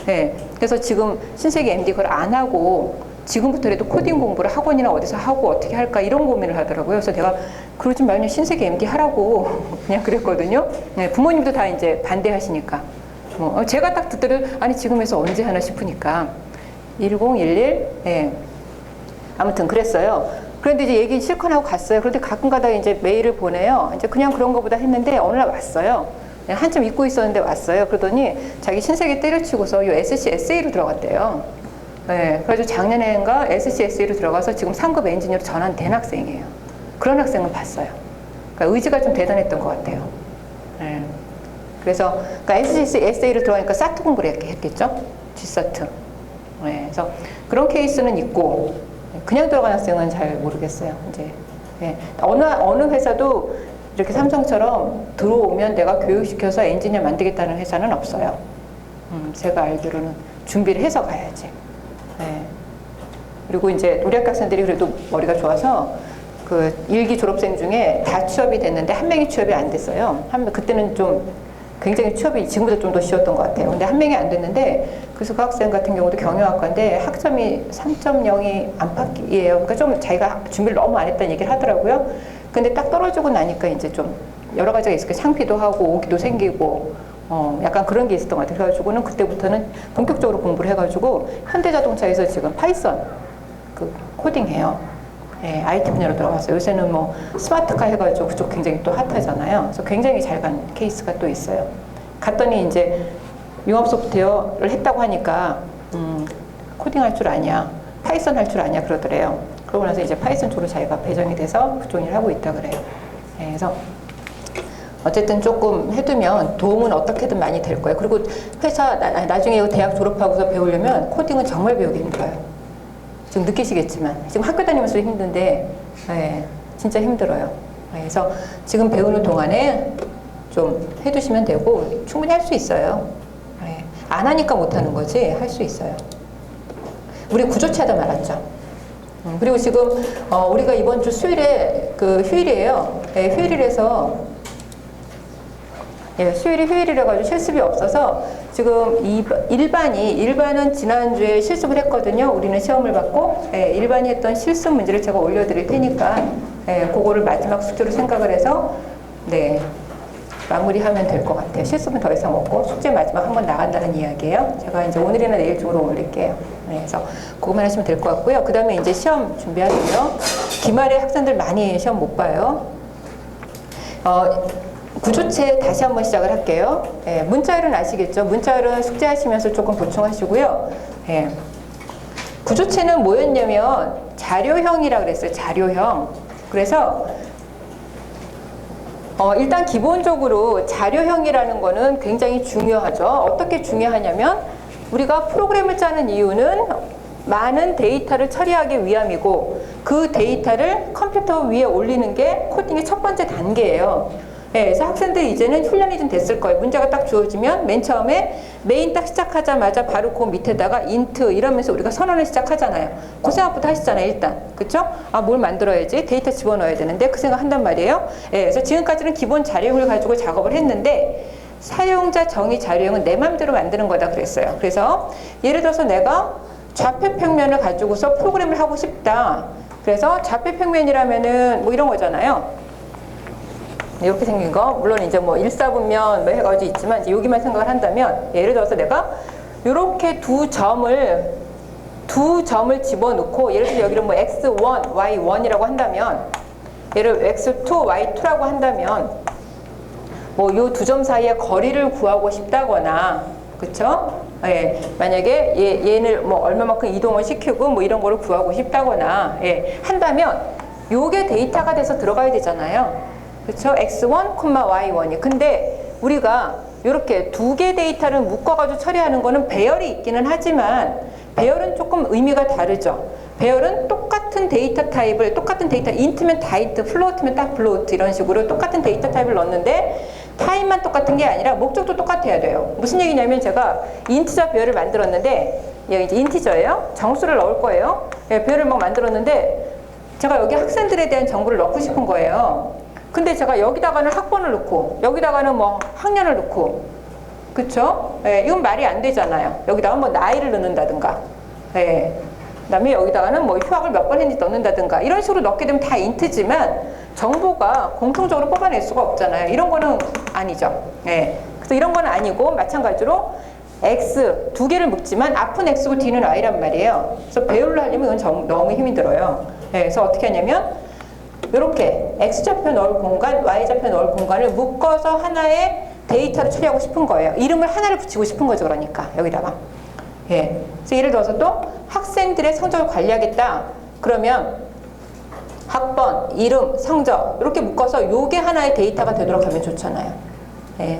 예. 그래서 지금 신세계 MD 그걸 안 하고 지금부터라도 코딩 공부를 학원이나 어디서 하고 어떻게 할까 이런 고민을 하더라고요. 그래서 내가 그러지 말고 신세계 MD 하라고 그냥 그랬거든요. 네, 부모님도 다 이제 반대하시니까. 뭐 제가 딱 듣더니 아니 지금에서 언제 하나 싶으니까 1011 예. 아무튼 그랬어요. 그런데 이제 얘기 실컷 하고 갔어요. 그런데 가끔 가다가 이제 메일을 보내요. 이제 그냥 그런 거보다 했는데 어느 날 왔어요. 한참 잊고 있었는데 왔어요. 그러더니 자기 신세계 때려치고서 요 SC SA로 들어갔대요. 네, 그래서 작년에인가 SC SA로 들어가서 지금 상급 엔지니어로 전환된 학생이에요. 그런 학생은 봤어요. 그러니까 의지가 좀 대단했던 것 같아요. 네. 그래서 그러니까 SC SA로 들어가니까 사트 공부를 했겠죠? G사트. 네, 그래서 그런 케이스는 있고 그냥 들어간 학생은 잘 모르겠어요. 이제 네. 어느 회사도 이렇게 삼성처럼 들어오면 내가 교육시켜서 엔지니어 만들겠다는 회사는 없어요. 제가 알기로는 준비를 해서 가야지. 네. 그리고 이제 우리 학교 학생들이 그래도 머리가 좋아서 그 1기 졸업생 중에 다 취업이 됐는데 한 명이 취업이 안 됐어요. 그때는 좀 굉장히 취업이 지금보다 좀 더 쉬웠던 것 같아요. 근데 한 명이 안 됐는데 그래서 그 학생 같은 경우도 경영학과인데 학점이 3.0이 안팎이에요. 그러니까 좀 자기가 준비를 너무 안 했다는 얘기를 하더라고요. 근데 딱 떨어지고 나니까 이제 좀 여러 가지가 있어요. 창피도 하고 오기도 생기고 약간 그런 게 있었던 것 같아요. 그래가지고는 그때부터는 본격적으로 공부를 해가지고 현대자동차에서 지금 파이썬 그 코딩해요. 예, IT 분야로 들어갔어요. 요새는 뭐 스마트카 해가지고 그쪽 굉장히 또 핫하잖아요. 그래서 굉장히 잘 간 케이스가 또 있어요. 갔더니 이제 융합 소프트웨어를 했다고 하니까 코딩 할 줄 아냐, 파이썬 할 줄 아냐 그러더래요. 그러고 나서 이제 파이썬 쪽으로 자기가 배정이 돼서 그쪽 일을 하고 있다 그래요. 예, 그래서 어쨌든 조금 해두면 도움은 어떻게든 많이 될 거예요. 그리고 회사 나중에 대학 졸업하고서 배우려면 코딩은 정말 배우기 힘들어요. 지금 느끼시겠지만 지금 학교 다니면서 힘든데 예, 진짜 힘들어요. 예, 그래서 지금 배우는 동안에 좀 해두시면 되고 충분히 할 수 있어요. 예, 안 하니까 못하는 거지 할 수 있어요. 우리 구조체하다 말았죠. 그리고 지금 우리가 이번 주 수요일에 그 휴일이에요. 예, 휴일이라서 예, 수요일이 휴일이라 가지고 실습이 없어서 지금 일반은 지난주에 실습을 했거든요. 우리는 시험을 받고 예, 일반이 했던 실습 문제를 제가 올려드릴 테니까 예, 그거를 마지막 숙제로 생각을 해서 네 마무리하면 될 것 같아요. 실습은 더 이상 없고 숙제 마지막 한번 나간다는 이야기예요. 제가 이제 오늘이나 내일 중으로 올릴게요. 네, 그래서 그것만 하시면 될 것 같고요. 그 다음에 이제 시험 준비하세요. 기말에 학생들 많이 시험 못 봐요. 구조체 다시 한번 시작을 할게요. 예, 문자열은 아시겠죠? 문자열은 숙제하시면서 조금 보충하시고요. 예, 구조체는 뭐였냐면 자료형이라 그랬어요. 자료형. 그래서 일단 기본적으로 자료형이라는 거는 굉장히 중요하죠. 어떻게 중요하냐면 우리가 프로그램을 짜는 이유는 많은 데이터를 처리하기 위함이고 그 데이터를 컴퓨터 위에 올리는 게 코딩의 첫 번째 단계예요. 네, 그래서 학생들이 이제는 훈련이 좀 됐을 거예요. 문제가 딱 주어지면 맨 처음에 메인 딱 시작하자마자 바로 그 밑에다가 인트 이러면서 우리가 선언을 시작하잖아요. 그 생각부터 하시잖아요, 일단. 그쵸? 아, 뭘 만들어야지? 데이터 집어넣어야 되는데 그 생각 한단 말이에요. 네, 그래서 지금까지는 기본 자료형을 가지고 작업을 했는데 사용자 정의 자료형은 내 맘대로 만드는 거다 그랬어요. 그래서 예를 들어서 내가 좌표 평면을 가지고서 프로그램을 하고 싶다. 그래서 좌표 평면이라면은 뭐 이런 거잖아요. 이렇게 생긴 거 물론 이제 뭐 일사분면 뭐 해가지고 있지만 이제 여기만 생각을 한다면 예를 들어서 내가 이렇게 두 점을 집어넣고 예를 들어 여기를 뭐 x1, y1이라고 한다면 얘를 x2, y2라고 한다면 뭐 요 두 점 사이의 거리를 구하고 싶다거나 그쵸? 예, 만약에 얘를 뭐 얼마만큼 이동을 시키고 뭐 이런 거를 구하고 싶다거나 예, 한다면 요게 데이터가 돼서 들어가야 되잖아요. 그렇죠? x1, y1이. 근데 우리가 이렇게 두 개 데이터를 묶어가지고 처리하는 거는 배열이 있기는 하지만 배열은 조금 의미가 다르죠. 배열은 똑같은 데이터 타입을 똑같은 데이터 인트면 다 인트, 플로트면 딱 플로트 이런 식으로 똑같은 데이터 타입을 넣는데 타입만 똑같은 게 아니라 목적도 똑같아야 돼요. 무슨 얘기냐면 제가 인티저 배열을 만들었는데 여기 이제 인티저예요. 정수를 넣을 거예요. 예, 배열을 막 만들었는데 제가 여기 학생들에 대한 정보를 넣고 싶은 거예요. 근데 제가 여기다가는 학번을 넣고 여기다가는 뭐 학년을 넣고 그쵸? 예, 이건 말이 안 되잖아요. 여기다가 뭐 나이를 넣는다든가, 예. 그다음에 여기다가는 뭐 휴학을 몇 번 했는지 넣는다든가 이런 식으로 넣게 되면 다 인트지만 정보가 공통적으로 뽑아낼 수가 없잖아요. 이런 거는 아니죠. 예. 그래서 이런 건 아니고 마찬가지로 x 두 개를 묶지만 앞은 x고 뒤는 y란 말이에요. 그래서 배열로 하려면 이건 너무 힘이 들어요. 예. 그래서 어떻게 하냐면 이렇게 x좌표 넣을 공간, y좌표 넣을 공간을 묶어서 하나의 데이터를 처리하고 싶은 거예요. 이름을 하나를 붙이고 싶은 거죠. 그러니까 여기다가. 예. 그래서 예를 들어서 또 학생들의 성적을 관리하겠다. 그러면 학번, 이름, 성적 이렇게 묶어서 요게 하나의 데이터가 되도록 하면 좋잖아요. 예.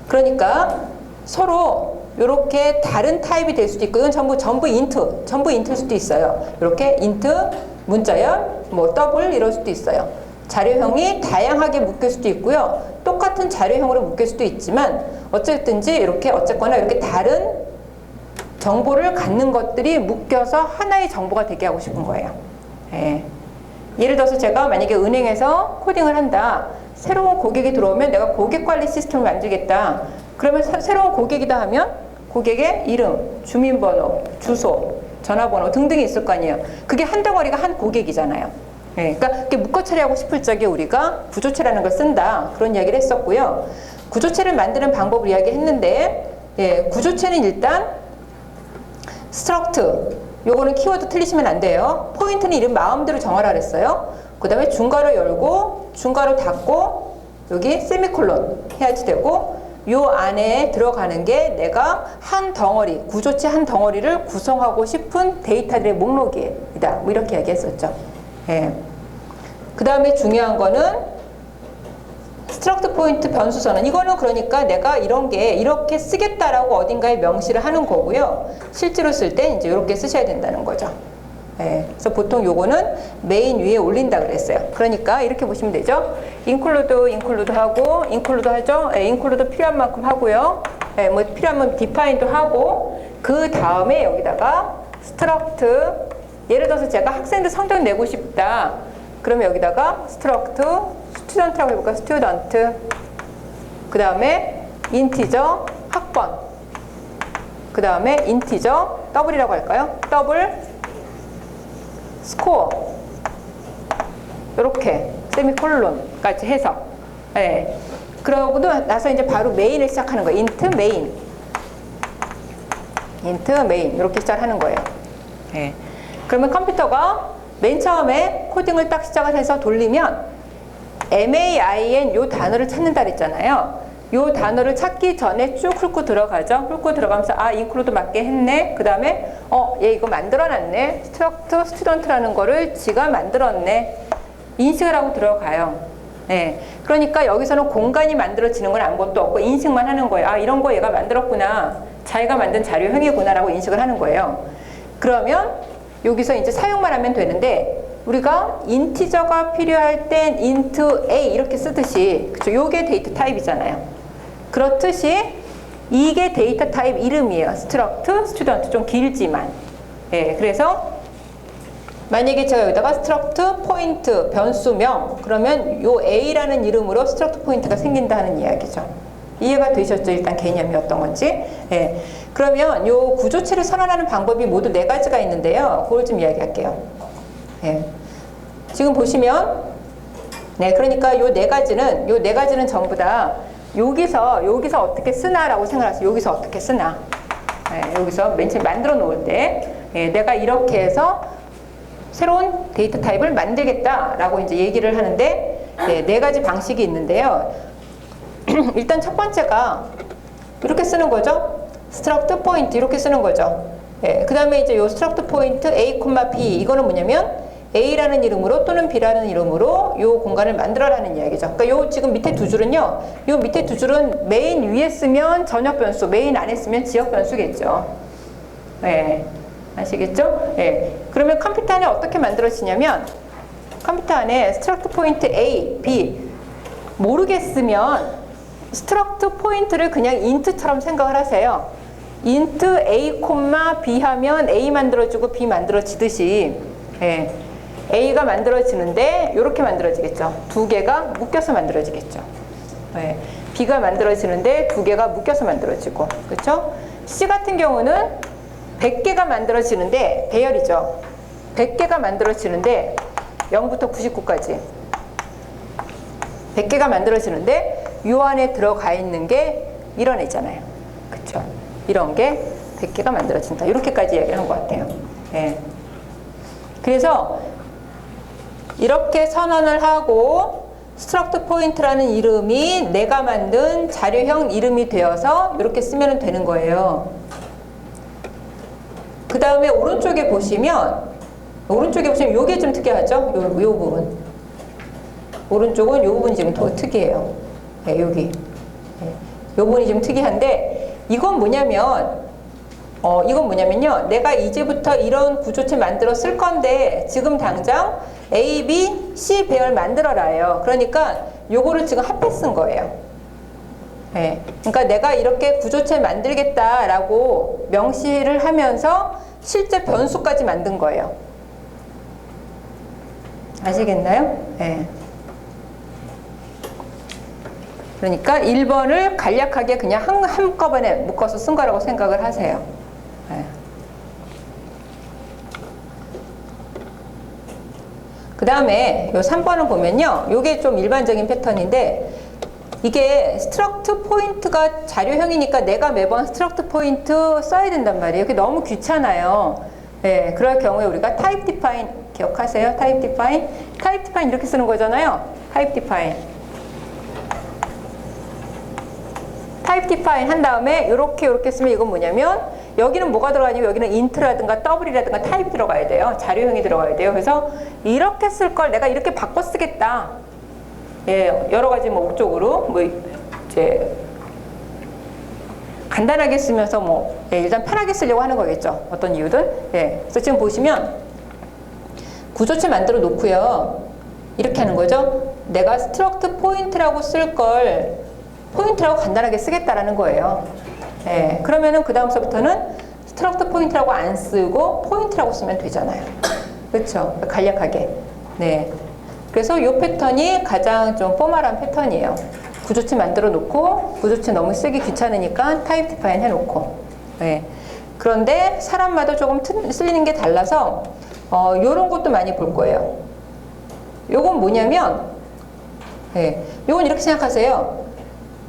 그러니까 서로 이렇게 다른 타입이 될 수도 있고 이건 전부 인트일 수도 있어요. 이렇게 인트, 문자열, 뭐 더블 이럴 수도 있어요. 자료형이 다양하게 묶일 수도 있고요. 똑같은 자료형으로 묶일 수도 있지만 어쨌든지 이렇게 어쨌거나 이렇게 다른 정보를 갖는 것들이 묶여서 하나의 정보가 되게 하고 싶은 거예요. 예. 예를 들어서 제가 만약에 은행에서 코딩을 한다. 새로운 고객이 들어오면 내가 고객관리 시스템을 만들겠다. 그러면 새로운 고객이다 하면 고객의 이름, 주민번호, 주소, 전화번호 등등이 있을 거 아니에요. 그게 한 덩어리가 한 고객이잖아요. 예. 그러니까 이렇게 묶어 처리하고 싶을 적에 우리가 구조체라는 걸 쓴다. 그런 이야기를 했었고요. 구조체를 만드는 방법을 이야기했는데 예. 구조체는 일단 struct 요거는 키워드 틀리시면 안 돼요. 포인트는 이름 마음대로 정하라 그랬어요. 그 다음에 중괄호 열고 중괄호 닫고 여기 세미콜론 해야지 되고 요 안에 들어가는 게 내가 한 덩어리 구조체 한 덩어리를 구성하고 싶은 데이터들의 목록이다. 뭐 이렇게 얘기했었죠. 예. 그 다음에 중요한 거는 스트럭트 포인트 변수 선언. 이거는 그러니까 내가 이런 게 이렇게 쓰겠다라고 어딘가에 명시를 하는 거고요. 실제로 쓸 때 이제 이렇게 쓰셔야 된다는 거죠. 예. 그래서 보통 요거는 메인 위에 올린다 그랬어요. 그러니까 이렇게 보시면 되죠. include 하고 include 하죠. 예, include 필요한 만큼 하고요. 예, 뭐 필요하면 define도 하고 그 다음에 여기다가 struct 예를 들어서 제가 학생들 성적 내고 싶다. 그러면 여기다가 struct 스튜던트라고 해볼까? 스튜던트. 그 다음에 인티저 학번. 그 다음에 인티저 더블이라고 할까요? 더블 스코어. 요렇게 세미콜론까지 해서. 예. 그러고 나서 이제 바로 메인을 시작하는 거예요. 인트 메인. 이렇게 시작하는 거예요. 예. 그러면 컴퓨터가 맨 처음에 코딩을 딱 시작을 해서 돌리면 MAIN 요 단어를 찾는다 그랬잖아요. 요 단어를 찾기 전에 쭉 훑고 들어가죠. 훑고 들어가면서 include 맞게 했네. 그 다음에 얘 이거 만들어놨네. struct student라는 거를 지가 만들었네. 인식을 하고 들어가요. 네. 그러니까 여기서는 공간이 만들어지는 건 아무것도 없고 인식만 하는 거예요. 이런 거 얘가 만들었구나. 자기가 만든 자료형이구나 라고 인식을 하는 거예요. 그러면 여기서 이제 사용만 하면 되는데 우리가 인티저가 필요할 땐 int a 이렇게 쓰듯이 그쵸? 요게 데이터 타입이잖아요. 그렇듯이 이게 데이터 타입 이름이에요. struct, student 좀 길지만. 예, 그래서 만약에 제가 여기다가 struct point 변수명 그러면 요 a라는 이름으로 struct point가 생긴다 하는 이야기죠. 이해가 되셨죠? 일단 개념이 어떤 건지. 예. 그러면 요 구조체를 선언하는 방법이 모두 4가지가 있는데요. 그걸 좀 이야기할게요. 예. 지금 보시면 네, 그러니까 요 4가지는 전부 다 여기서 어떻게 쓰나라고 생각하세요. 여기서 어떻게 쓰나. 예, 여기서 맨 처음에 만들어 놓을 때 내가 이렇게 해서 새로운 데이터 타입을 만들겠다라고 이제 얘기를 하는데 4가지 방식이 있는데요. 일단 첫 번째가 이렇게 쓰는 거죠. struct point 이렇게 쓰는 거죠. 예, 그 다음에 이제 요 struct point a, b 이거는 뭐냐면 a라는 이름으로 또는 b라는 이름으로 요 공간을 만들어라는 이야기죠. 그러니까 요 지금 밑에 2줄은요. 요 밑에 2줄은 메인 위에 쓰면 전역 변수, 메인 안에 쓰면 지역 변수겠죠. 예, 아시겠죠? 예. 그러면 컴퓨터 안에 어떻게 만들어지냐면 컴퓨터 안에 struct point a, b 모르겠으면 struct point를 그냥 int처럼 생각을 하세요. int a, b 하면 a 만들어지고 b 만들어지듯이 예, a가 만들어지는데 이렇게 만들어지겠죠. 2개가 묶여서 만들어지겠죠. 예, B가 만들어지는데 두 개가 묶여서 만들어지고, 그렇죠? C 같은 경우는 100개가 만들어지는데, 배열이죠. 100개가 만들어지는데 0부터 99까지 100개가 만들어지는데 요 안에 들어가 있는 게 이런 애잖아요. 그렇죠? 이런 게 100개가 만들어진다. 이렇게까지 얘기를 한 것 같아요. 예. 그래서 이렇게 선언을 하고 스트럭트 포인트라는 이름이 내가 만든 자료형 이름이 되어서 이렇게 쓰면 되는 거예요. 그 다음에 오른쪽에 보시면 요게 좀 특이하죠? 요 부분. 오른쪽은 요 부분이 지금 더 특이해요. 네, 여기. 네, 요 부분이 좀 특이한데, 이건 뭐냐면요. 내가 이제부터 이런 구조체 만들어 쓸 건데, 지금 당장 A, B, C 배열 만들어라요. 그러니까 요거를 지금 합해 쓴 거예요. 네, 그러니까 내가 이렇게 구조체 만들겠다라고 명시를 하면서 실제 변수까지 만든 거예요. 아시겠나요? 네. 그러니까 1번을 간략하게 그냥 한꺼번에 묶어서 쓴 거라고 생각을 하세요. 네. 그 다음에 요 3번을 보면요. 요게 좀 일반적인 패턴인데, 이게 스트럭트 포인트가 자료형이니까 내가 매번 스트럭트 포인트 써야 된단 말이에요. 그게 너무 귀찮아요. 네, 그럴 경우에 우리가 타입 디파인 기억하세요? 타입 디파인 이렇게 쓰는 거잖아요. 타입 디파인 한 다음에 요렇게 쓰면 이건 뭐냐면, 여기는 뭐가 들어가냐면 여기는 인트라든가 더블이라든가 타입이 들어가야 돼요. 자료형이 들어가야 돼요. 그래서 이렇게 쓸 걸 내가 이렇게 바꿔 쓰겠다. 예, 여러 가지 뭐 목적으로 뭐 이제 간단하게 쓰면서 예, 일단 편하게 쓰려고 하는 거겠죠. 어떤 이유든. 예. 그래서 지금 보시면 구조체 만들어 놓고요. 이렇게 하는 거죠. 내가 스트럭트 포인트라고 쓸 걸 포인트라고 간단하게 쓰겠다라는 거예요. 예. 그러면은 그 다음서부터는 스트럭트 포인트라고 안 쓰고 포인트라고 쓰면 되잖아요. 그렇죠? 간략하게. 네. 그래서 이 패턴이 가장 좀 포멀한 패턴이에요. 구조체 만들어 놓고, 구조체 너무 쓰기 귀찮으니까 타입 디파인 해놓고. 네. 그런데 사람마다 조금 쓸리는 게 달라서 요런 것도 많이 볼 거예요. 요건 뭐냐면, 네. 요건 이렇게 생각하세요.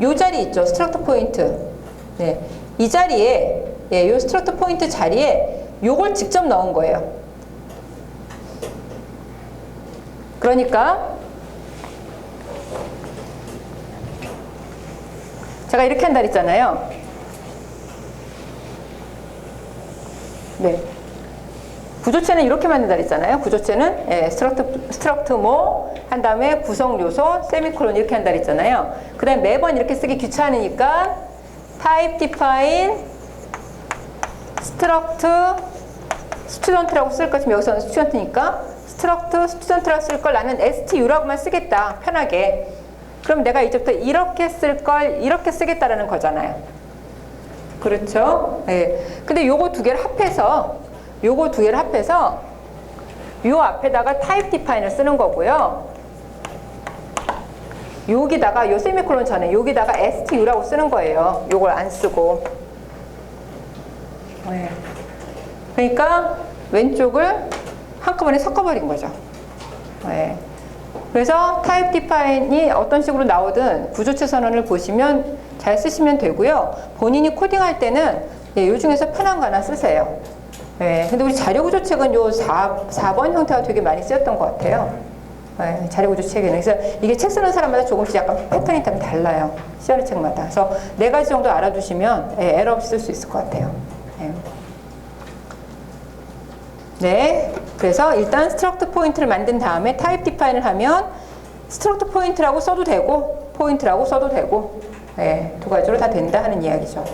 요 자리 있죠. 스트럭트 포인트. 네. 이 자리에, 예, 요 스트럭트 포인트 자리에 요걸 직접 넣은 거예요. 그러니까 제가 이렇게 한다 그랬잖아요. 네. 구조체는 이렇게 만든다 그랬잖아요. 구조체는 예, 스트럭트 뭐 한 다음에 구성 요소 세미콜론 이렇게 한다 그랬잖아요. 그다음에 매번 이렇게 쓰기 귀찮으니까 타입 디파인 스트럭트 스튜던트라고 쓸 거. 지금 여기서는 스튜던트니까 스트럭트 스튜던트라고 쓸 걸 나는 STU라고만 쓰겠다. 편하게. 그럼 내가 이제부터 이렇게 쓸 걸 이렇게 쓰겠다라는 거잖아요. 그렇죠? 예. 근데 요거 두 개를 합해서 요 앞에다가 타입 디파인을 쓰는 거고요. 여기다가 요 세미콜론 전에 여기다가 STU라고 쓰는 거예요. 요걸 안 쓰고. 예. 그러니까 왼쪽을 한꺼번에 섞어버린 거죠. 네. 그래서 타입 디파인이 어떤 식으로 나오든 구조체 선언을 보시면 잘 쓰시면 되고요. 본인이 코딩할 때는 예, 요 중에서 편한 거 하나 쓰세요. 네. 근데 우리 자료구조책은 요 4번 형태가 되게 많이 쓰였던 것 같아요. 네, 자료구조책에는. 그래서 이게 책 쓰는 사람마다 조금씩 약간 패턴이 좀 달라요. 시어리 책마다. 그래서 4가지 정도 알아두시면 예, 에러 없이 쓸 수 있을 것 같아요. 네. 네, 그래서 일단 스트럭트 포인트를 만든 다음에 타입 디파인을 하면 스트럭트 포인트라고 써도 되고 포인트라고 써도 되고 네, 두 가지로 다 된다 하는 이야기죠.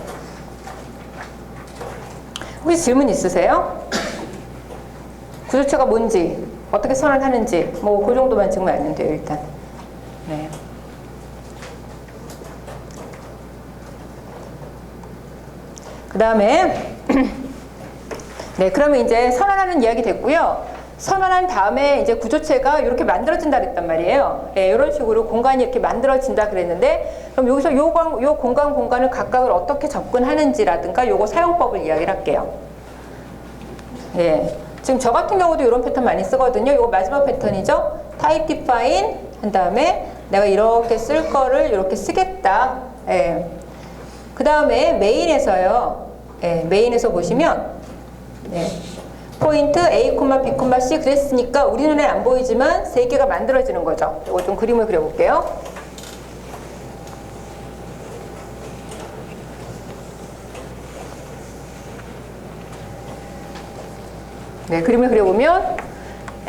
혹시 질문 있으세요? 구조체가 뭔지, 어떻게 선언하는지 뭐 그 정도만 지금 알면 돼요. 일단. 네. 그 다음에 네, 그러면 이제 선언하는 이야기 됐고요. 선언한 다음에 이제 구조체가 이렇게 만들어진다 그랬단 말이에요. 예, 이런 식으로 공간이 이렇게 만들어진다 그랬는데, 그럼 여기서 요 공간을 각각을 어떻게 접근하는지라든가 요거 사용법을 이야기를 할게요. 예. 지금 저 같은 경우도 이런 패턴 많이 쓰거든요. 요거 마지막 패턴이죠. type define 한 다음에 내가 이렇게 쓸 거를 이렇게 쓰겠다. 예. 그 다음에 메인에서요. 예, 메인에서 보시면 예. 포인트 A, B, C 그랬으니까 우리 눈에 안 보이지만 세 개가 만들어지는 거죠. 이거 좀 그림을 그려볼게요. 네, 그림을 그려보면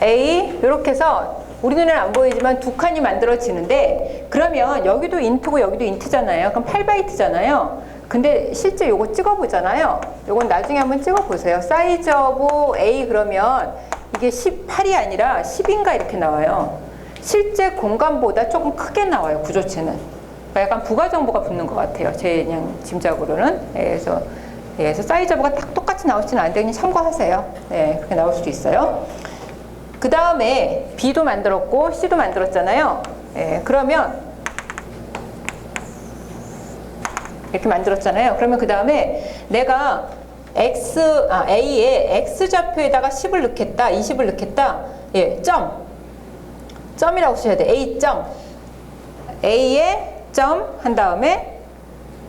A 이렇게 해서 우리 눈에는 안 보이지만 두 칸이 만들어지는데, 그러면 여기도 인트고 여기도 인트잖아요. 그럼 8바이트잖아요. 근데 실제 요거 찍어보잖아요. 요건 나중에 한번 찍어보세요. 사이즈 오브 A 그러면 이게 18이 아니라 10인가 이렇게 나와요. 실제 공간보다 조금 크게 나와요, 구조체는. 그러니까 약간 부가 정보가 붙는 것 같아요. 제 그냥 짐작으로는. 그래서 사이즈 오브가 딱 똑같이 나오지는 않는데 그냥 참고하세요. 네, 그렇게 나올 수도 있어요. 그 다음에 B도 만들었고 C도 만들었잖아요. 그러면 이렇게 만들었잖아요. 그러면 그 다음에 내가 A에 X좌표에다가 10을 넣겠다, 20을 넣겠다. 예, 점이라고 쓰셔야 돼. A에 점 한 다음에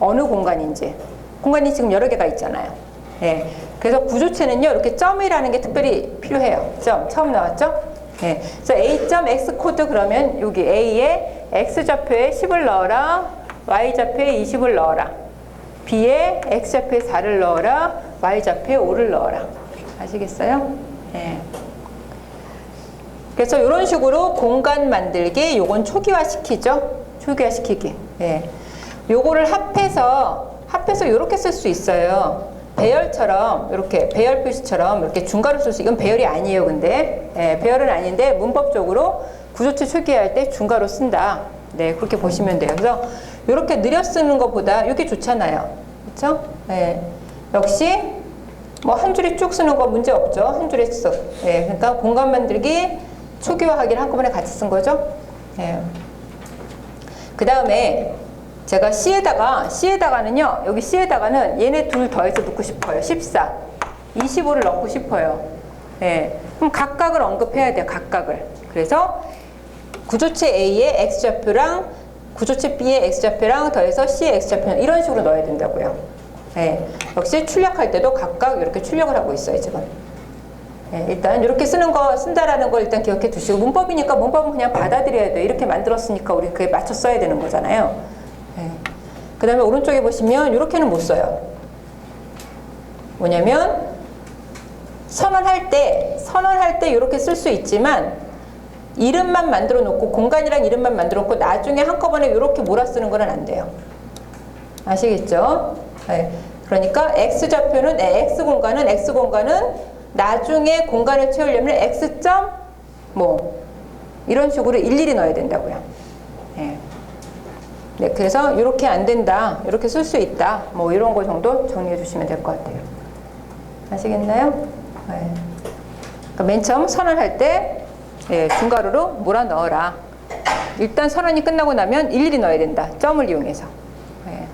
어느 공간인지. 공간이 지금 여러 개가 있잖아요. 예. 그래서 구조체는요, 이렇게 점이라는 게 특별히 필요해요. 처음 나왔죠? 예. 그래서 A.X 코드 그러면 여기 A에 X좌표에 10을 넣어라. Y좌표에 20을 넣어라. B에 X좌표에 4를 넣어라. Y좌표에 5를 넣어라. 아시겠어요? 예. 그래서 이런 식으로 공간 만들기, 요건 초기화시키죠? 초기화시키기. 예. 요거를 합해서 이렇게 쓸 수 있어요. 배열처럼, 이렇게 배열 표시처럼 이렇게 중괄호 쓸 수, 이건 배열이 아니에요, 근데. 예, 배열은 아닌데 문법적으로 구조체 초기화할 때 중괄호 쓴다. 네, 그렇게 보시면 돼요. 그래서 이렇게 느려 쓰는 것보다 이게 좋잖아요. 그렇죠? 예. 역시 뭐 한 줄에 쭉 쓰는 거 문제 없죠. 한 줄에 쓱. 예. 그러니까 공간 만들기, 초기화하기를 한꺼번에 같이 쓴 거죠. 예. 그 다음에 제가 C에다가는요, 여기 C에다가는 얘네 둘 더해서 넣고 싶어요. 14, 25를 넣고 싶어요. 예. 그럼 각각을 언급해야 돼요. 각각을. 그래서 구조체 A의 X좌표랑 구조체 B의 X좌표랑 더해서 C의 X좌표 이런 식으로 넣어야 된다고요. 예. 역시 출력할 때도 각각 이렇게 출력을 하고 있어요, 지금. 예. 일단 이렇게 쓴다라는 걸 일단 기억해 두시고, 문법이니까 문법은 그냥 받아들여야 돼요. 이렇게 만들었으니까 우리 그에 맞춰 써야 되는 거잖아요. 예. 그 다음에 오른쪽에 보시면 이렇게는 못 써요. 뭐냐면 선언할 때 이렇게 쓸 수 있지만 이름만 만들어 놓고, 공간이랑 이름만 만들어 놓고 나중에 한꺼번에 이렇게 몰아 쓰는 건 안 돼요. 아시겠죠? 네. 그러니까 X좌표는 X공간은 나중에 공간을 채우려면 X점 뭐 이런 식으로 일일이 넣어야 된다고요. 네. 네, 그래서 이렇게 안 된다, 이렇게 쓸 수 있다, 뭐 이런 거 정도 정리해 주시면 될 것 같아요. 아시겠나요? 네. 그러니까 맨 처음 선언할 때 예, 중괄호로 몰아 넣어라. 일단 선언이 끝나고 나면 일일이 넣어야 된다. 점을 이용해서. 예.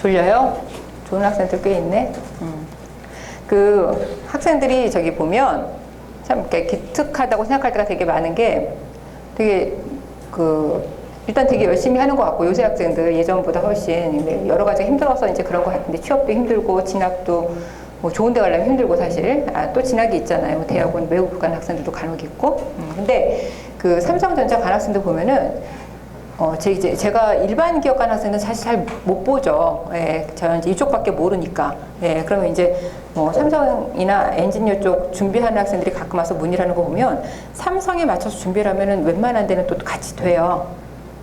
졸려요? 좋은 학생들 꽤 있네. 그 학생들이 저기 보면 참 이렇게 기특하다고 생각할 때가 되게 많은 게, 되게 일단 되게 열심히 하는 것 같고, 요새 학생들 예전보다 훨씬 여러 가지 힘들어서 이제 그런 것 같은데, 취업도 힘들고 진학도 뭐 좋은 데 가려면 힘들고, 사실 또 진학이 있잖아요. 뭐 대학원 외국 간 학생들도 간혹 있고. 근데 그 삼성전자 간 학생들 보면은 제가 일반 기업 간 학생은 사실 잘 못 보죠. 예, 저는 이제 이쪽밖에 모르니까. 예, 그러면 이제 뭐 삼성이나 엔지니어 쪽 준비하는 학생들이 가끔 와서 문의를 하는 거 보면 삼성에 맞춰서 준비를 하면은 웬만한 데는 또 같이 돼요.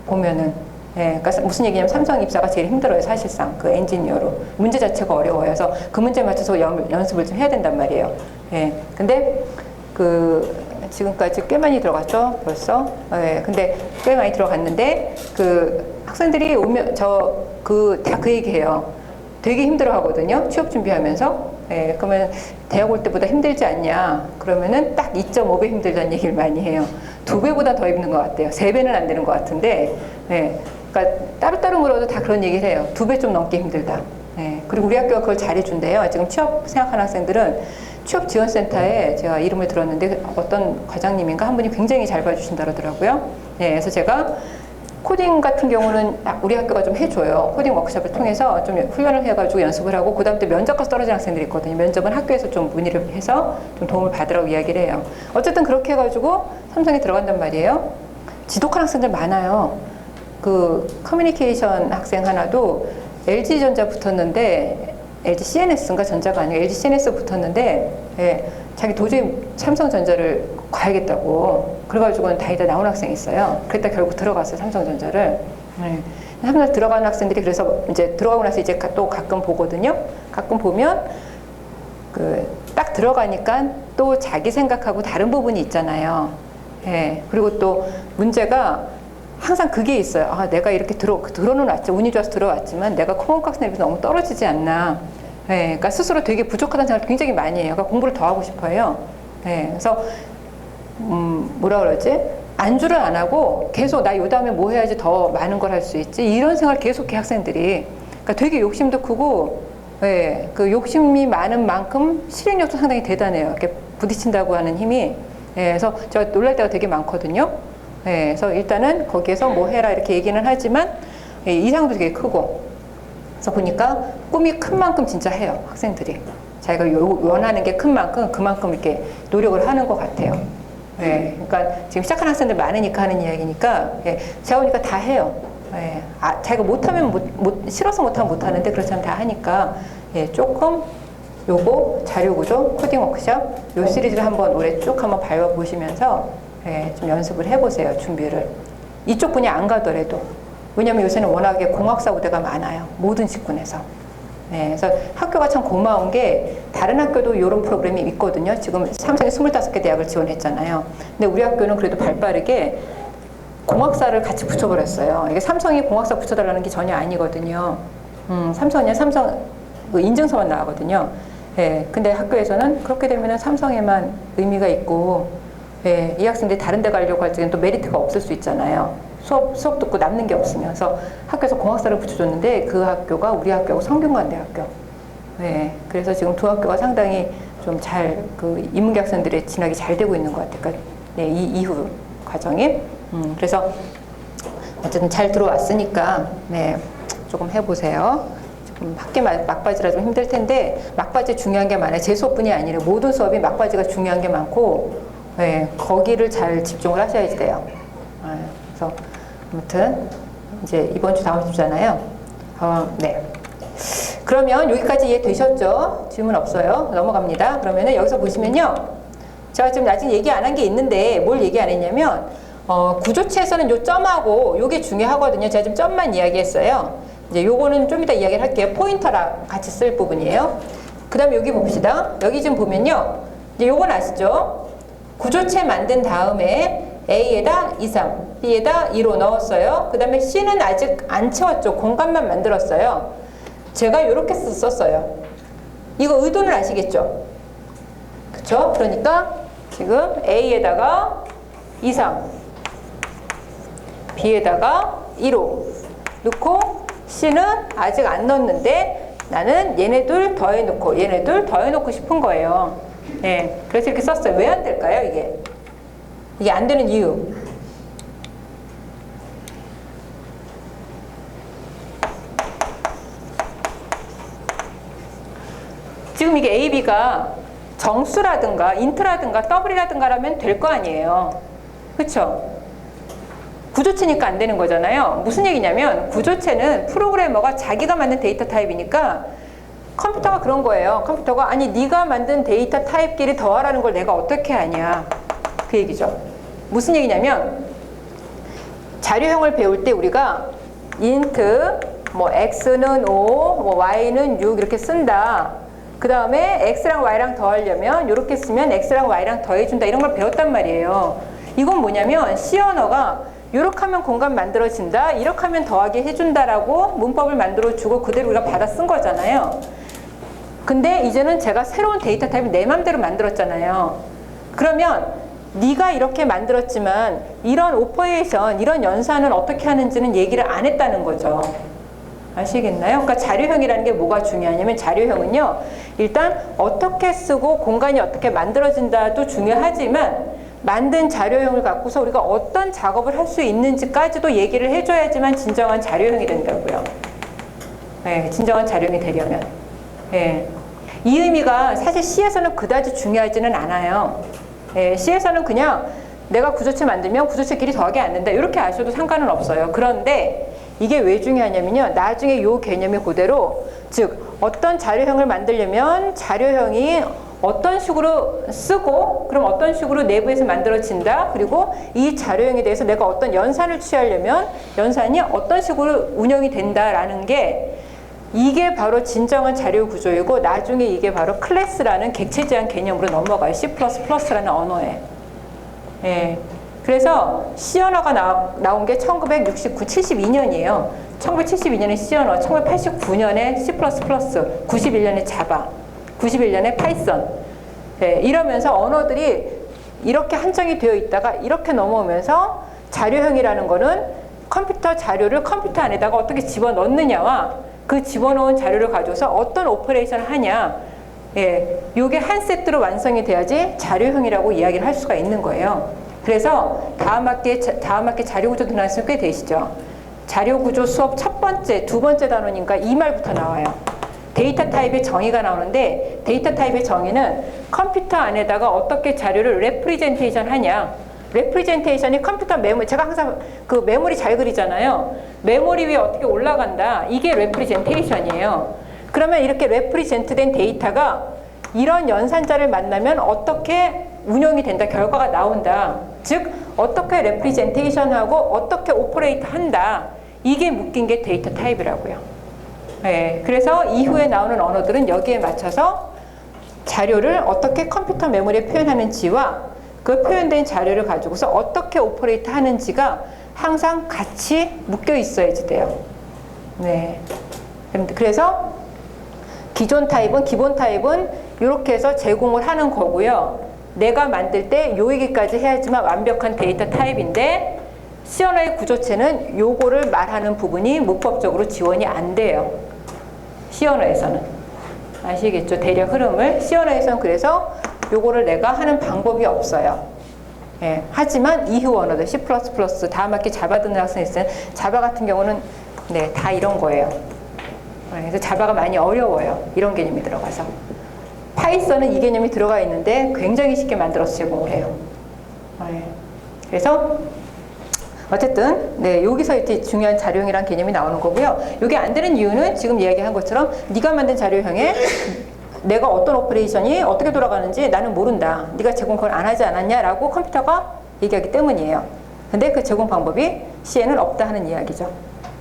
보면은. 예, 그러니까 무슨 얘기냐면 삼성 입사가 제일 힘들어요, 사실상. 그 엔지니어로. 문제 자체가 어려워요. 그래서 그 문제에 맞춰서 연습을 좀 해야 된단 말이에요. 예, 근데 지금까지 꽤 많이 들어갔죠, 벌써. 네, 근데 꽤 많이 들어갔는데 그 학생들이 오면 다 그 얘기해요. 되게 힘들어 하거든요. 취업 준비하면서. 예, 그러면 대학 올 때보다 힘들지 않냐? 그러면은 딱 2.5배 힘들다는 얘기를 많이 해요. 2배보다 더 힘든 것 같아요. 3배는 안 되는 것 같은데, 예, 그러니까 따로따로 물어도 다 그런 얘기를 해요. 2배 좀 넘게 힘들다. 예, 그리고 우리 학교가 그걸 잘해준대요. 지금 취업 생각하는 학생들은 취업지원센터에 제가 이름을 들었는데 어떤 과장님인가 한 분이 굉장히 잘 봐주신다 그러더라고요. 예, 그래서 제가 코딩 같은 경우는 우리 학교가 좀 해줘요. 코딩 워크숍을 통해서 좀 훈련을 해가지고 연습을 하고 그 다음 때 면접 가서 떨어진 학생들이 있거든요. 면접은 학교에서 좀 문의를 해서 좀 도움을 받으라고 이야기를 해요. 어쨌든 그렇게 해가지고 삼성에 들어간단 말이에요. 지독한 학생들 많아요. 그 커뮤니케이션 학생 하나도 LG전자 붙었는데 LG CNS인가 전자가 아니고 LG CNS 붙었는데 예, 자기 도저히 삼성전자를 가야겠다고 그래가지고는 다니다 나온 학생이 있어요. 그랬다 결국 들어갔어요, 삼성전자를. 삼성 들어가는 학생들이 그래서 이제 들어가고 나서 이제 또 가끔 보거든요. 가끔 보면 딱 들어가니까 또 자기 생각하고 다른 부분이 있잖아요. 예, 그리고 또 문제가 항상 그게 있어요. 아, 내가 이렇게 들어는 왔지, 운이 좋아서 들어왔지만 내가 코문학생에 비해서 너무 떨어지지 않나. 예, 그러니까 스스로 되게 부족하다는 생각을 굉장히 많이 해요. 그러니까 공부를 더 하고 싶어요. 예, 그래서 뭐라 그러지? 안주를 안 하고 계속 나 요 다음에 뭐 해야지 더 많은 걸 할 수 있지? 이런 생각을 계속해 학생들이. 그러니까 되게 욕심도 크고, 예, 그 욕심이 많은 만큼 실행력도 상당히 대단해요. 이렇게 부딪힌다고 하는 힘이. 예, 그래서 제가 놀랄 때가 되게 많거든요. 예, 그래서 일단은 거기에서 뭐 해라 이렇게 얘기는 하지만 예, 이상도 되게 크고. 그래서 보니까 꿈이 큰 만큼 진짜 해요, 학생들이. 자기가 원하는 게 큰 만큼 그만큼 이렇게 노력을 하는 것 같아요. 예, 그러니까 지금 시작하는 학생들 많으니까 하는 이야기니까 예, 제가 보니까 다 해요. 예, 자기가 못하면 싫어서 못하면 못하는데 그렇지 않으면 다 하니까 예, 조금 요거 자료구조, 코딩 워크숍 요 시리즈를 한번 올해 쭉 한번 밟아보시면서 예, 좀 연습을 해보세요, 준비를. 이쪽 분야 안 가더라도. 왜냐면 요새는 워낙에 공학사 부대가 많아요, 모든 직군에서. 네, 그래서 학교가 참 고마운 게 다른 학교도 이런 프로그램이 있거든요. 지금 삼성이 25개 대학을 지원했잖아요. 근데 우리 학교는 그래도 발빠르게 공학사를 같이 붙여버렸어요. 이게 삼성이 공학사 붙여달라는 게 전혀 아니거든요. 삼성은 삼성 그 인증서만 나가거든요. 예, 근데 학교에서는 그렇게 되면 삼성에만 의미가 있고, 예, 이 학생들이 다른 데 가려고 할 때는 또 메리트가 없을 수 있잖아요. 수업 듣고 남는 게 없으면. 그래서 학교에서 공학사를 붙여줬는데 그 학교가 우리 학교하고 성균관대학교. 네, 그래서 지금 두 학교가 상당히 좀 잘 그 인문계 학생들의 진학이 잘 되고 있는 것 같아요. 그러니까 네, 이 이후 과정이. 그래서 어쨌든 잘 들어왔으니까 네, 조금 해보세요. 조금 학기 막바지라 좀 힘들 텐데 막바지 중요한 게 많아요. 제 수업뿐이 아니라 모든 수업이 막바지가 중요한 게 많고 네, 거기를 잘 집중을 하셔야 돼요. 그래서 아무튼 이제 이번 주 다음 주잖아요. 네. 그러면 여기까지 이해되셨죠? 질문 없어요? 넘어갑니다. 그러면은 여기서 보시면요. 제가 지금 아직 얘기 안 한 게 있는데 뭘 얘기 안 했냐면 구조체에서는 요 점하고 요게 중요하거든요. 제가 지금 점만 이야기했어요. 이제 요거는 좀 이따 이야기를 할게요. 포인터랑 같이 쓸 부분이에요. 그 다음에 여기 봅시다. 여기 좀 보면요. 이제 요건 아시죠? 구조체 만든 다음에 A에다 2, 3, B에다 2로 넣었어요. 그 다음에 C는 아직 안 채웠죠. 공간만 만들었어요. 제가 이렇게 썼어요. 이거 의도는 아시겠죠? 그쵸? 그러니까 지금 A에다가 2, 3, B에다가 2로 넣고 C는 아직 안 넣었는데 나는 얘네들 더해놓고 얘네들 더해놓고 싶은 거예요. 네, 그래서 이렇게 썼어요. 왜 안 될까요, 이게? 이게 안 되는 이유. 지금 이게 A, B가 정수라든가 인트라든가 더블이라든가 라면 될 거 아니에요. 그쵸? 구조체니까 안 되는 거잖아요. 무슨 얘기냐면 구조체는 프로그래머가 자기가 만든 데이터 타입이니까 컴퓨터가 그런 거예요. 컴퓨터가 아니 네가 만든 데이터 타입끼리 더하라는 걸 내가 어떻게 하냐. 그 얘기죠. 무슨 얘기냐면 자료형을 배울 때 우리가 int 뭐 x는 5, 뭐 y는 6 이렇게 쓴다. 그 다음에 x랑 y랑 더하려면 이렇게 쓰면 x랑 y랑 더해준다 이런 걸 배웠단 말이에요. 이건 뭐냐면 C 언어가 이렇게 하면 공간 만들어진다, 이렇게 하면 더하기 해준다라고 문법을 만들어주고 그대로 우리가 받아 쓴 거잖아요. 근데 이제는 제가 새로운 데이터 타입을 내 맘대로 만들었잖아요. 그러면 네가 이렇게 만들었지만 이런 오퍼레이션, 이런 연산은 어떻게 하는지는 얘기를 안 했다는 거죠. 아시겠나요? 그러니까 자료형이라는 게 뭐가 중요하냐면 자료형은요, 일단 어떻게 쓰고 공간이 어떻게 만들어진다도 중요하지만 만든 자료형을 갖고서 우리가 어떤 작업을 할 수 있는지까지도 얘기를 해줘야지만 진정한 자료형이 된다고요. 네, 진정한 자료형이 되려면. 네. 이 의미가 사실 C에서는 그다지 중요하지는 않아요. 네, C에서는 그냥 내가 구조체 만들면 구조체끼리 더하기 안 된다 이렇게 아셔도 상관은 없어요. 그런데 이게 왜 중요하냐면요, 나중에 이 개념이 그대로, 즉 어떤 자료형을 만들려면 자료형이 어떤 식으로 쓰고 그럼 어떤 식으로 내부에서 만들어진다, 그리고 이 자료형에 대해서 내가 어떤 연산을 취하려면 연산이 어떤 식으로 운영이 된다라는 게, 이게 바로 진정한 자료 구조이고 나중에 이게 바로 클래스라는 객체 제한 개념으로 넘어가요. C++라는 언어에. 예. 그래서 C 언어가 나온 게 72년이에요. 1972년에 C 언어, 1989년에 C++, 91년에 자바, 91년에 파이썬. 예, 이러면서 언어들이 이렇게 한정이 되어 있다가 이렇게 넘어오면서 자료형이라는 거는 컴퓨터 자료를 컴퓨터 안에다가 어떻게 집어넣느냐와 그 집어넣은 자료를 가져서 어떤 오퍼레이션을 하냐, 예, 요게 한 세트로 완성이 돼야지 자료형이라고 이야기를 할 수가 있는 거예요. 그래서 다음 학기 자료구조 들어가시면 꽤 되시죠. 자료구조 수업 첫 번째, 두 번째 단원인가 이 말부터 나와요. 데이터 타입의 정의가 나오는데, 데이터 타입의 정의는 컴퓨터 안에다가 어떻게 자료를 레프리젠테이션 하냐. 레프리젠테이션이 컴퓨터 메모리, 제가 항상 그 메모리 잘 그리잖아요. 메모리 위에 어떻게 올라간다. 이게 레프리젠테이션이에요. 그러면 이렇게 레프리젠트된 데이터가 이런 연산자를 만나면 어떻게 운영이 된다, 결과가 나온다. 즉 어떻게 레프리젠테이션하고 어떻게 오퍼레이트 한다. 이게 묶인 게 데이터 타입이라고요. 네, 그래서 이후에 나오는 언어들은 여기에 맞춰서 자료를 어떻게 컴퓨터 메모리에 표현하는지와 그 표현된 자료를 가지고서 어떻게 오퍼레이트 하는지가 항상 같이 묶여 있어야지 돼요. 네. 그래서 기존 타입은, 기본 타입은 이렇게 해서 제공을 하는 거고요. 내가 만들 때 요 얘기까지 해야지만 완벽한 데이터 타입인데, C 언어의 구조체는 요거를 말하는 부분이 문법적으로 지원이 안 돼요. C 언어에서는. 아시겠죠? 대략 흐름을. C 언어에서는 그래서 요거를 내가 하는 방법이 없어요. 예, 하지만 이후 언어들 C++, 다음 학기 자바 듣는 학생이 있으면 자바 같은 경우는 네, 다 이런 거예요. 그래서 자바가 많이 어려워요. 이런 개념이 들어가서. 파이썬은 이 개념이 들어가 있는데 굉장히 쉽게 만들어서 제공을 해요. 네. 그래서 어쨌든 네, 여기서 이제 중요한 자료형이라는 개념이 나오는 거고요. 이게 안 되는 이유는 지금 이야기한 것처럼 네가 만든 자료형에 내가 어떤 오퍼레이션이 어떻게 돌아가는지 나는 모른다. 네가 제공 그걸 안 하지 않았냐라고 컴퓨터가 얘기하기 때문이에요. 근데 그 제공 방법이 C에는 없다 하는 이야기죠.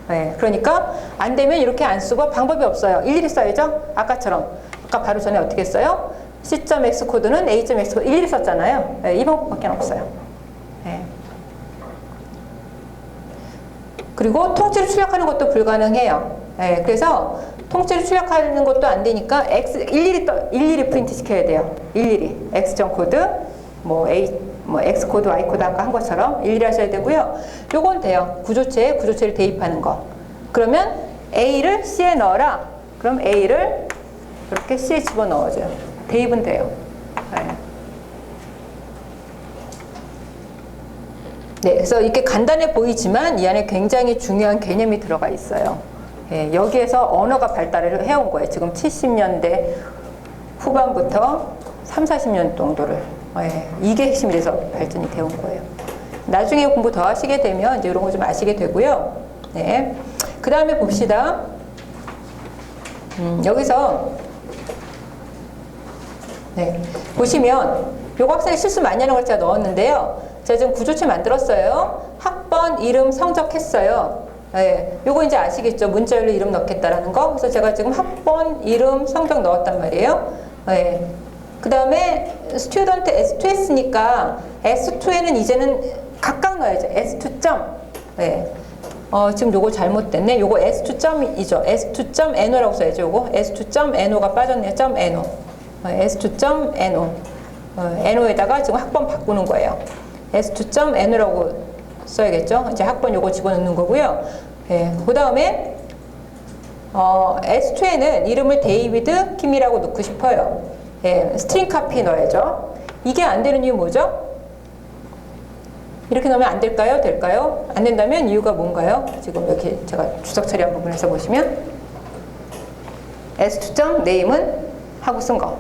네, 그러니까 안 되면 이렇게 안 쓰고 방법이 없어요. 일일이 써야죠. 아까처럼. 아까 바로 전에 어떻게 써요? C.X 코드는 A.X 코드 일일이 썼잖아요. 네, 이 방법밖에 없어요. 네. 그리고 통째로 출력하는 것도 불가능해요. 네, 그래서 통째로 출력하는 것도 안 되니까 일일이 프린트 시켜야 돼요. 일일이 X 코드, X 코드, Y 코드 아까 한 것처럼 일일이 하셔야 되고요. 요건 돼요. 구조체를 대입하는 거. 그러면 A를 C에 넣어라. 그럼 A를 이렇게 C에 집어 넣어줘요. 대입은 돼요. 네. 네, 그래서 이렇게 간단해 보이지만 이 안에 굉장히 중요한 개념이 들어가 있어요. 예, 여기에서 언어가 발달을 해온 거예요. 지금 70년대 후반부터 3, 40년 정도를. 예, 이게 핵심이 돼서 발전이 되온 거예요. 나중에 공부 더 하시게 되면 이제 이런 거 좀 아시게 되고요. 네. 그 다음에 봅시다. 여기서 네, 보시면 요거 학생이 실수 많이 하는 걸 제가 넣었는데요. 제가 지금 구조체 만들었어요. 학번, 이름, 성적 했어요. 예, 요거 이제 아시겠죠? 문자열로 이름 넣겠다라는 거. 그래서 제가 지금 학번, 이름, 성적 넣었단 말이에요. 예. 그 다음에 스튜던트 S2 했으니까 S2에는 이제는 각각 넣어야죠. S2 점. 예. 지금 요거 잘못됐네. 요거 S2 점이죠. S2 점 NO라고 써야죠. 요거 S2 점 NO가 빠졌네요. 점 NO. S2 점 NO. NO에다가 지금 학번 바꾸는 거예요. S2 점 NO라고 써야겠죠. 이제 학번 요거 집어넣는 거고요. 예. 그 다음에 S2에는 이름을 데이비드 킴이라고 넣고 싶어요. 예. 스트링 카피 넣어야죠. 이게 안 되는 이유 뭐죠? 이렇게 넣으면 안 될까요? 될까요? 안 된다면 이유가 뭔가요? 지금 이렇게 제가 주석 처리한 부분에서 보시면 S2점 네임은 하고 쓴 거.